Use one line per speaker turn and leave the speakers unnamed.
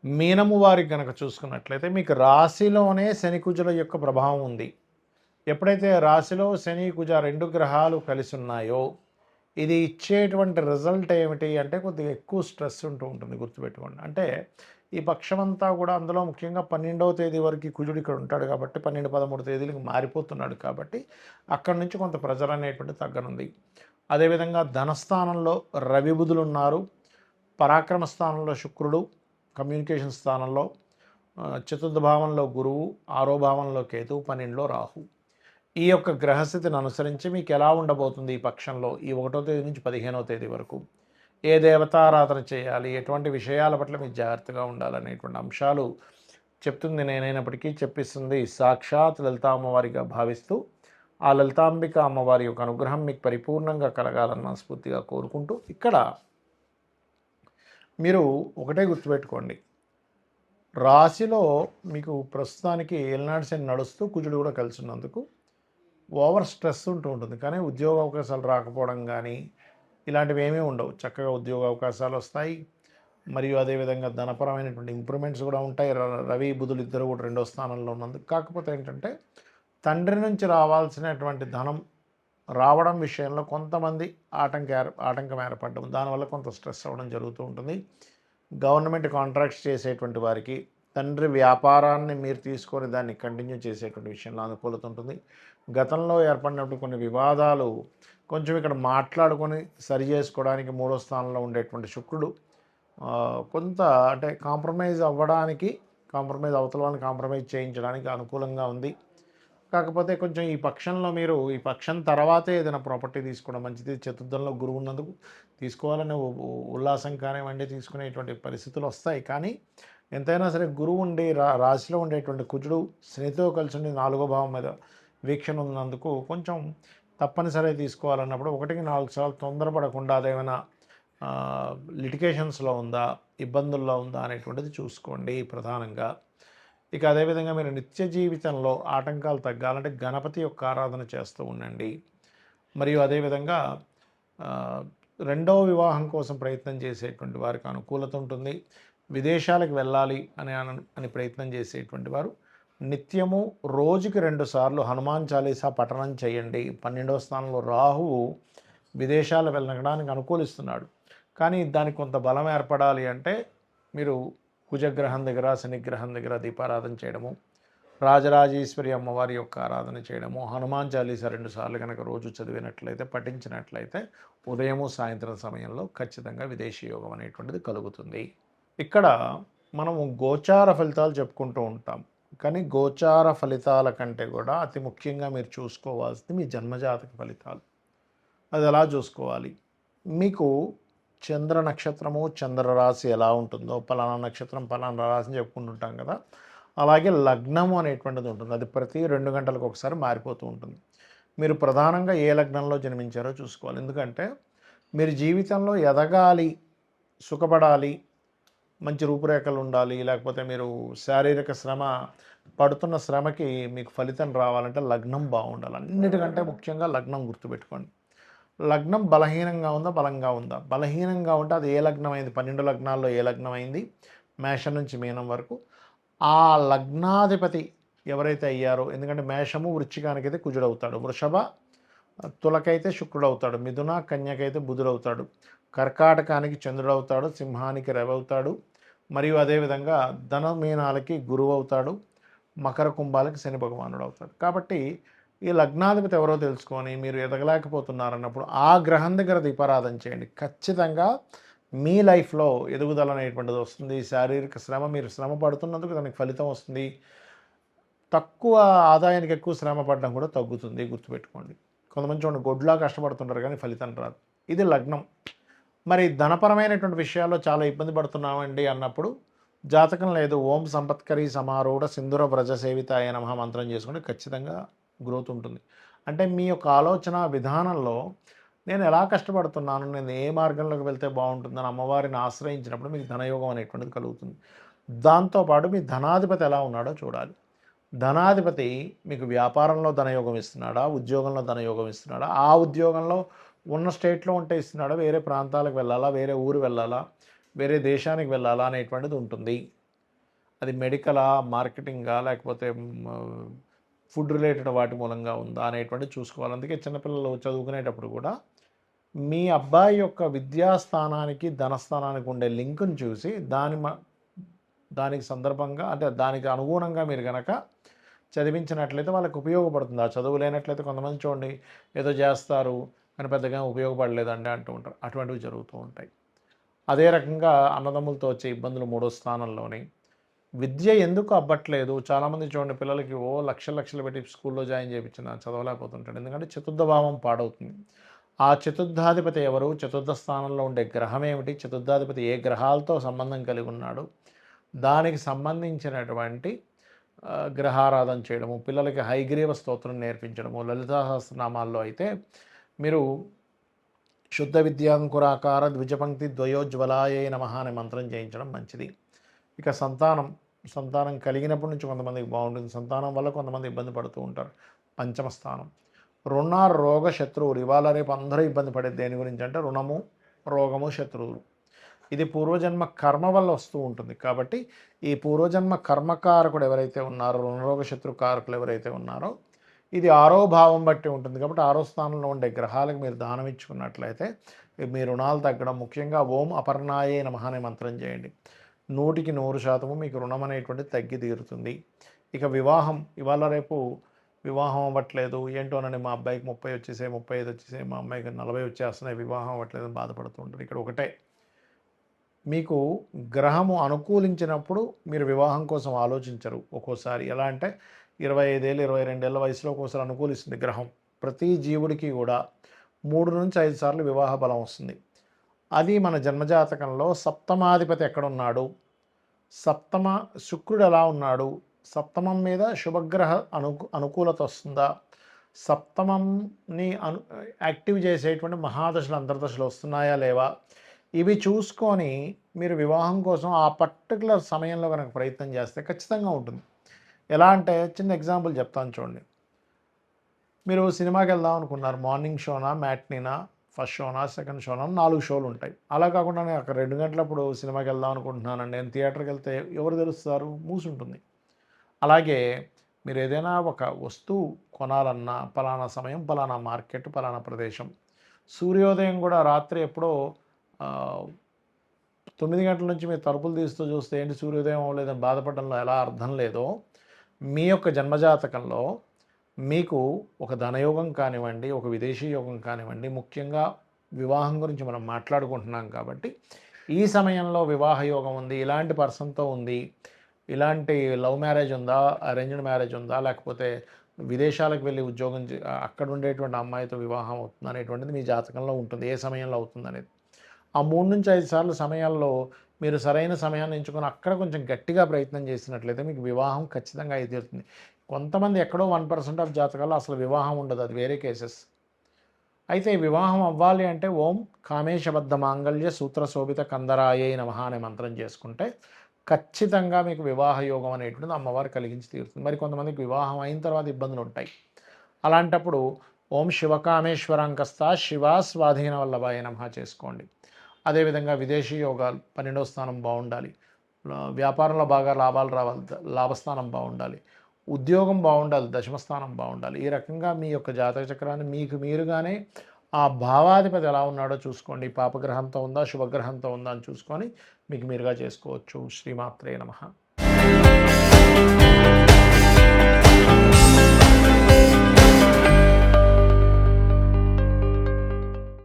మీనము వారికి గనక చూసుకున్నట్లయితే మీకు రాశిలోనే శని కుజుల యొక్క ప్రభావం ఉంది. ఎప్పుడైతే రాశిలో శని కుజ 2 గ్రహాలు కలిసి ఉన్నాయో ఇది ఇచ్చేటువంటి రిజల్ట్ ఏమిటి అంటే కొద్దిగా ఎక్కువ స్ట్రెస్ ఉంటూ ఉంటుంది. గుర్తుపెట్టుకోండి. అంటే ఈ పక్షమంతా కూడా అందులో ముఖ్యంగా 12వ తేదీ వరకు కుజుడు ఇక్కడ ఉంటాడు కాబట్టి 12, 13 తేదీలకు మారిపోతున్నాడు కాబట్టి అక్కడి నుంచి కొంత ప్రెజర్ అనేటువంటి తగ్గనుంది. అదేవిధంగా ధనస్థానంలో రవి బుధులు ఉన్నారు. పరాక్రమ స్థానంలో శుక్రుడు, కమ్యూనికేషన్ స్థానంలో చతుర్థ భావంలో గురువు, 6వ భావంలో కేతువు, 12లో రాహు. ఈ యొక్క గ్రహస్థితిని అనుసరించి మీకు ఎలా ఉండబోతుంది ఈ పక్షంలో ఈ 1వ తేదీ నుంచి 15వ తేదీ వరకు ఏ దేవతారాధన చేయాలి, ఎటువంటి విషయాల పట్ల మీరు జాగ్రత్తగా ఉండాలనేటువంటి అంశాలు చెప్తుంది నేనైనప్పటికీ చెప్పిస్తుంది సాక్షాత్ లలితా అమ్మవారిగా భావిస్తూ ఆ లలితాంబిక అమ్మవారి యొక్క అనుగ్రహం మీకు పరిపూర్ణంగా కలగాలని మనస్ఫూర్తిగా కోరుకుంటూ ఇక్కడ మీరు ఒకటే గుర్తుపెట్టుకోండి, రాశిలో మీకు ప్రస్తుతానికి ఏలినాటి శని నడుస్తూ కుజుడు కూడా కలిసి ఉన్నందుకు ఓవర్ స్ట్రెస్ ఉంటూ ఉంటుంది. కానీ ఉద్యోగ అవకాశాలు రాకపోవడం కానీ ఇలాంటివి ఏమీ ఉండవు. చక్కగా ఉద్యోగ అవకాశాలు వస్తాయి. మరియు అదేవిధంగా ధనపరమైనటువంటి ఇంప్రూవ్మెంట్స్ కూడా ఉంటాయి. రవి బుధులు ఇద్దరు కూడా 2వ స్థానంలో ఉన్నందుకు. కాకపోతే ఏంటంటే తండ్రి నుంచి రావాల్సినటువంటి ధనం రావడం విషయంలో కొంతమంది ఆటంకం ఏర్పడడం, దానివల్ల కొంత స్ట్రెస్ అవ్వడం జరుగుతూ ఉంటుంది. గవర్నమెంట్ కాంట్రాక్ట్స్ చేసేటువంటి వారికి తండ్రి వ్యాపారాన్ని మీరు తీసుకొని దాన్ని కంటిన్యూ చేసేటువంటి విషయంలో అనుకూలత ఉంటుంది. గతంలో ఏర్పడినప్పుడు కొన్ని వివాదాలు కొంచెం ఇక్కడ మాట్లాడుకొని సరి చేసుకోవడానికి 3వ స్థానంలో ఉండేటువంటి శుక్రుడు కొంత అంటే కాంప్రమైజ్ అవతల వాళ్ళని కాంప్రమైజ్ చేయించడానికి అనుకూలంగా ఉంది. కాకపోతే కొంచెం ఈ పక్షంలో మీరు ఈ పక్షం తర్వాతే ఏదైనా ప్రాపర్టీ తీసుకోవడం మంచిది. చతుర్థంలో గురువు ఉన్నందుకు తీసుకోవాలనే ఉల్లాసం కానివ్వండి తీసుకునేటువంటి పరిస్థితులు వస్తాయి. కానీ ఎంతైనా సరే గురువు ఉండి రాశిలో ఉండేటువంటి కుజుడు శనితో కలిసి ఉండి 4వ భావం మీద వీక్షణ ఉన్నందుకు కొంచెం తప్పనిసరి తీసుకోవాలన్నప్పుడు 1కి 4 సార్లు తొందరపడకుండా అదేమైనా లిటిగేషన్స్లో ఉందా, ఇబ్బందుల్లో ఉందా అనేటువంటిది చూసుకోండి ప్రధానంగా. ఇక అదేవిధంగా మీరు నిత్య జీవితంలో ఆటంకాలు తగ్గాలంటే గణపతి యొక్క ఆరాధన చేస్తూ ఉండండి. మరియు అదేవిధంగా 2వ వివాహం కోసం ప్రయత్నం చేసేటువంటి వారికి అనుకూలత ఉంటుంది. విదేశాలకు వెళ్ళాలి అని ప్రయత్నం చేసేటువంటి వారు నిత్యము రోజుకి 2 సార్లు హనుమాన్ చాలీసా పఠనం చేయండి. 12వ స్థానంలో రాహువు విదేశాలు వెళ్ళడానికి అనుకూలిస్తున్నాడు. కానీ దానికి కొంత బలం ఏర్పడాలి అంటే మీరు కుజగ్రహం దగ్గర శనిగ్రహం దగ్గర దీపారాధన చేయడము, రాజరాజేశ్వరి అమ్మవారి యొక్క ఆరాధన చేయడము, హనుమాన్ చాలీసా 2 సార్లు కనుక రోజు చదివినట్లయితే పఠించినట్లయితే ఉదయము సాయంత్రం సమయంలో ఖచ్చితంగా విదేశీ యోగం అనేటువంటిది కలుగుతుంది. ఇక్కడ మనము గోచార ఫలితాలు చెప్పుకుంటూ ఉంటాం. కానీ గోచార ఫలితాల కంటే కూడా అతి ముఖ్యంగా మీరు చూసుకోవాల్సింది మీ జన్మజాతక ఫలితాలు. అది ఎలా చూసుకోవాలి? మీకు చంద్ర నక్షత్రము చంద్రరాశి ఎలా ఉంటుందో పలానా నక్షత్రం పలానా రాశిని చెప్పుకుంటుంటాం కదా, అలాగే లగ్నము అనేటువంటిది ఉంటుంది. అది ప్రతి 2 గంటలకు ఒకసారి మారిపోతూ ఉంటుంది. మీరు ప్రధానంగా ఏ లగ్నంలో జన్మించారో చూసుకోవాలి. ఎందుకంటే మీరు జీవితంలో ఎదగాలి, సుఖపడాలి, మంచి రూపురేఖలు ఉండాలి, లేకపోతే మీరు శారీరక శ్రమ పడుతున్న శ్రమకి మీకు ఫలితం రావాలంటే లగ్నం బాగుండాలి. అన్నిటికంటే ముఖ్యంగా లగ్నం గుర్తుపెట్టుకోండి. లగ్నం బలహీనంగా ఉందా బలంగా ఉందా? బలహీనంగా ఉంటే అది ఏ లగ్నం అయింది, 12 లగ్నాల్లో ఏ లగ్నం అయింది, మేషం నుంచి మీనం వరకు ఆ లగ్నాధిపతి ఎవరైతే అయ్యారో, ఎందుకంటే మేషము వృశ్చికానికైతే కుజుడు అవుతాడు, వృషభ తులకైతే శుక్రుడు అవుతాడు, మిథున కన్యకైతే బుధుడు అవుతాడు, కర్కాటకానికి చంద్రుడు అవుతాడు, సింహానికి రవి అవుతాడు, మరియు అదేవిధంగా ధనమీనాలకి గురువు అవుతాడు, మకర కుంభాలకి శని భగవానుడు అవుతాడు. కాబట్టి ఈ లగ్నాధిపతి ఎవరో తెలుసుకొని మీరు ఎదగలేకపోతున్నారన్నప్పుడు ఆ గ్రహం దగ్గర దీపారాధన చేయండి. ఖచ్చితంగా మీ లైఫ్లో ఎదుగుదల అనేటువంటిది వస్తుంది. శారీరక శ్రమ, మీరు శ్రమ పడుతున్నందుకు దానికి ఫలితం వస్తుంది. తక్కువ ఆదాయానికి ఎక్కువ శ్రమ పడడం కూడా తగ్గుతుంది. గుర్తుపెట్టుకోండి. కొంతమంది చూడండి గొడ్లా కష్టపడుతుంటారు కానీ ఫలితం రాదు. ఇది లగ్నం. మరి ధనపరమైనటువంటి విషయాల్లో చాలా ఇబ్బంది పడుతున్నామండి అన్నప్పుడు జాతకం లేదు, ఓం సంపత్కరీ సమారూఢ సింధుర వ్రజ సేవితాయ నమః మంత్రం చేసుకుంటే ఖచ్చితంగా గ్రోత్ ఉంటుంది. అంటే మీ యొక్క ఆలోచన విధానంలో నేను ఎలా కష్టపడుతున్నాను, నేను ఏ మార్గంలోకి వెళ్తే బాగుంటుందని అమ్మవారిని ఆశ్రయించినప్పుడు మీకు ధనయోగం అనేటువంటిది కలుగుతుంది. దాంతోపాటు మీ ధనాధిపతి ఎలా ఉన్నాడో చూడాలి. ధనాధిపతి మీకు వ్యాపారంలో ధనయోగం ఇస్తున్నాడా, ఉద్యోగంలో ధనయోగం ఇస్తున్నాడా, ఆ ఉద్యోగంలో ఉన్న స్టేట్లో ఉంటే ఇస్తున్నాడా, వేరే ప్రాంతాలకు వెళ్ళాలా, వేరే ఊరు వెళ్ళాలా, వేరే దేశానికి వెళ్ళాలా అనేటువంటిది ఉంటుంది. అది మెడికలా, మార్కెటింగా, లేకపోతే ఫుడ్ రిలేటెడ్ వాటి మూలంగా ఉందా అనేటువంటిది చూసుకోవాలి. అందుకే చిన్నపిల్లలు చదువుకునేటప్పుడు కూడా మీ అబ్బాయి యొక్క విద్యాస్థానానికి, ధనస్థానానికి ఉండే లింకుని చూసి దానికి సందర్భంగా అంటే దానికి అనుగుణంగా మీరు గనక చదివించినట్లయితే వాళ్ళకి ఉపయోగపడుతుంది. ఆ చదువు లేనట్లయితే కొంతమంది చూడండి ఏదో చేస్తారు కానీ పెద్దగా ఉపయోగపడలేదండి అంటూ ఉంటారు. అటువంటివి జరుగుతూ ఉంటాయి. అదే రకంగా అన్నదమ్ములతో వచ్చే ఇబ్బందులు మూడో స్థానంలోని విద్య ఎందుకు అవ్వట్లేదు చాలామంది చూడండి పిల్లలకి లక్షలు లక్షలు పెట్టి స్కూల్లో జాయిన్ చేయించిన చదవలేకపోతుంటాడు. ఎందుకంటే చతుర్థ భావం పాడవుతుంది. ఆ చతుర్థాధిపతి ఎవరు, చతుర్థ స్థానంలో ఉండే గ్రహం ఏమిటి, చతుర్థాధిపతి ఏ గ్రహాలతో సంబంధం కలిగి ఉన్నాడు, దానికి సంబంధించినటువంటి గ్రహారాధన చేయడము, పిల్లలకి హైగ్రీవ స్తోత్రం నేర్పించడము. లలితా సహస్రనామాల్లో అయితే మీరు శుద్ధ విద్యాంకురాకార ద్విజపంక్తి ద్వయోజ్వలాయ నమః అనే మంత్రం చేయించడం మంచిది. ఇక సంతానం కలిగినప్పటి నుంచి కొంతమందికి బాగుంటుంది. సంతానం వల్ల కొంతమంది ఇబ్బంది పడుతూ ఉంటారు. పంచమ స్థానం రుణ రోగ శత్రువులు. ఇవాళ రేపు అందరూ ఇబ్బంది పడేది దేని గురించి అంటే రుణము, రోగము, శత్రువులు. ఇది పూర్వజన్మ కర్మ వల్ల వస్తూ ఉంటుంది. కాబట్టి ఈ పూర్వజన్మ కర్మకారకుడు ఎవరైతే ఉన్నారో, రుణరోగ శత్రుకారకులు ఎవరైతే ఉన్నారో, ఇది ఆరో భావం బట్టి ఉంటుంది. కాబట్టి ఆరో స్థానంలో ఉండే గ్రహాలకు మీరు దానం ఇచ్చుకున్నట్లయితే మీ రుణాలు తగ్గడం, ముఖ్యంగా ఓం అపర్ణాయే నమః అనే మంత్రం చేయండి. 100% మీకు రుణం అనేటువంటిది తగ్గి తీరుతుంది. ఇక వివాహం, ఇవాళ రేపు వివాహం అవ్వట్లేదు ఏంటోనని మా అబ్బాయికి 30 వచ్చేసాయి, 35 వచ్చేసాయి, మా అమ్మాయికి 40 వచ్చేస్తున్నాయి, వివాహం అవ్వట్లేదు అని బాధపడుతూ ఉంటారు. ఇక్కడ ఒకటే, మీకు గ్రహము అనుకూలించినప్పుడు మీరు వివాహం కోసం ఆలోచించరు. ఒక్కోసారి ఎలా అంటే 25 ఏళ్ళు 22 ఏళ్ళ వయసులో ఒక్కోసారి అనుకూలిస్తుంది గ్రహం. ప్రతి జీవుడికి కూడా 3 నుంచి 5 సార్లు వివాహ బలం వస్తుంది. అది మన జన్మజాతకంలో సప్తమాధిపతి ఎక్కడున్నాడు, సప్తమ శుక్రుడు ఎలా ఉన్నాడు, సప్తమం మీద శుభగ్రహ అనుకూలత వస్తుందా, సప్తమంని యాక్టివ్ చేసేటువంటి మహాదశలు అంతర్దశలు వస్తున్నాయా లేవా, ఇవి చూసుకొని మీరు వివాహం కోసం ఆ పర్టికులర్ సమయంలో కనుక ప్రయత్నం చేస్తే ఖచ్చితంగా ఉంటుంది. ఎలా అంటే చిన్న ఎగ్జాంపుల్ చెప్తాను చూడండి. మీరు సినిమాకి వెళ్దాం అనుకున్నారు, మార్నింగ్ షోనా, మ్యాట్నీనా, ఫస్ట్ షోనా, సెకండ్ షోనా, 4 షోలు ఉంటాయి. అలా కాకుండా నేను అక్కడ 2 గంటలప్పుడు సినిమాకి వెళ్దాం అనుకుంటున్నానండి, నేను థియేటర్కి వెళ్తే ఎవరు తెలుస్తారు, మూసుంటుంది. అలాగే మీరు ఏదైనా ఒక వస్తువు కొనాలన్నా పలానా సమయం, పలానా మార్కెట్, పలానా ప్రదేశం. సూర్యోదయం కూడా రాత్రి ఎప్పుడో 9 గంటల నుంచి మీరు తలుపులు తీస్తూ చూస్తే ఏంటి సూర్యోదయం అవ్వలేదని బాధపడడంలో ఎలా అర్థం లేదో, మీ యొక్క జన్మజాతకంలో మీకు ఒక ధనయోగం కానివ్వండి, ఒక విదేశీ యోగం కానివ్వండి, ముఖ్యంగా వివాహం గురించి మనం మాట్లాడుకుంటున్నాం కాబట్టి ఈ సమయంలో వివాహ యోగం ఉంది, ఇలాంటి పర్సన్తో ఉంది, ఇలాంటి లవ్ మ్యారేజ్ ఉందా, అరేంజ్డ్ మ్యారేజ్ ఉందా, లేకపోతే విదేశాలకు వెళ్ళి ఉద్యోగం అక్కడ ఉండేటువంటి అమ్మాయితో వివాహం అవుతుంది అనేటువంటిది మీ జాతకంలో ఉంటుంది. ఏ సమయంలో అవుతుంది అనేది ఆ 3 నుంచి 5 సార్లు సమయాల్లో మీరు సరైన సమయాన్ని ఎంచుకొని అక్కడ కొంచెం గట్టిగా ప్రయత్నం చేసినట్లయితే మీకు వివాహం ఖచ్చితంగా అయితే తీరుతుంది. కొంతమంది ఎక్కడో 1% ఆఫ్ జాతకాల్లో అసలు వివాహం ఉండదు, అది వేరే కేసెస్. అయితే వివాహం అవ్వాలి అంటే ఓం కామేశబద్ధ మాంగళ్య సూత్ర శోభిత కందరాయే నమః అనే మంత్రం చేసుకుంటే ఖచ్చితంగా మీకు వివాహ యోగం అనేటువంటిది అమ్మవారు కలిగించి తీరుతుంది. మరి కొంతమందికి వివాహం అయిన తర్వాత ఇబ్బందులు ఉంటాయి. అలాంటప్పుడు ఓం శివకామేశ్వరాంకస్త శివ స్వాధీన వల్లభాయ నమః చేసుకోండి. అదేవిధంగా విదేశీ యోగాలు 12వ స్థానం బాగుండాలి, వ్యాపారంలో బాగా లాభాలు రావాలి, లాభస్థానం బాగుండాలి, ఉద్యోగం బాగుండాలి, దశమస్థానం బాగుండాలి. ఈ రకంగా మీ యొక్క జాతక చక్రాన్ని మీకు మీరుగానే ఆ భావాధిపతి ఎలా ఉన్నాడో చూసుకోండి. పాపగ్రహంతో ఉందా, శుభగ్రహంతో ఉందా అని చూసుకొని మీకు మీరుగా చేసుకోవచ్చు. శ్రీమాత్రే నమః.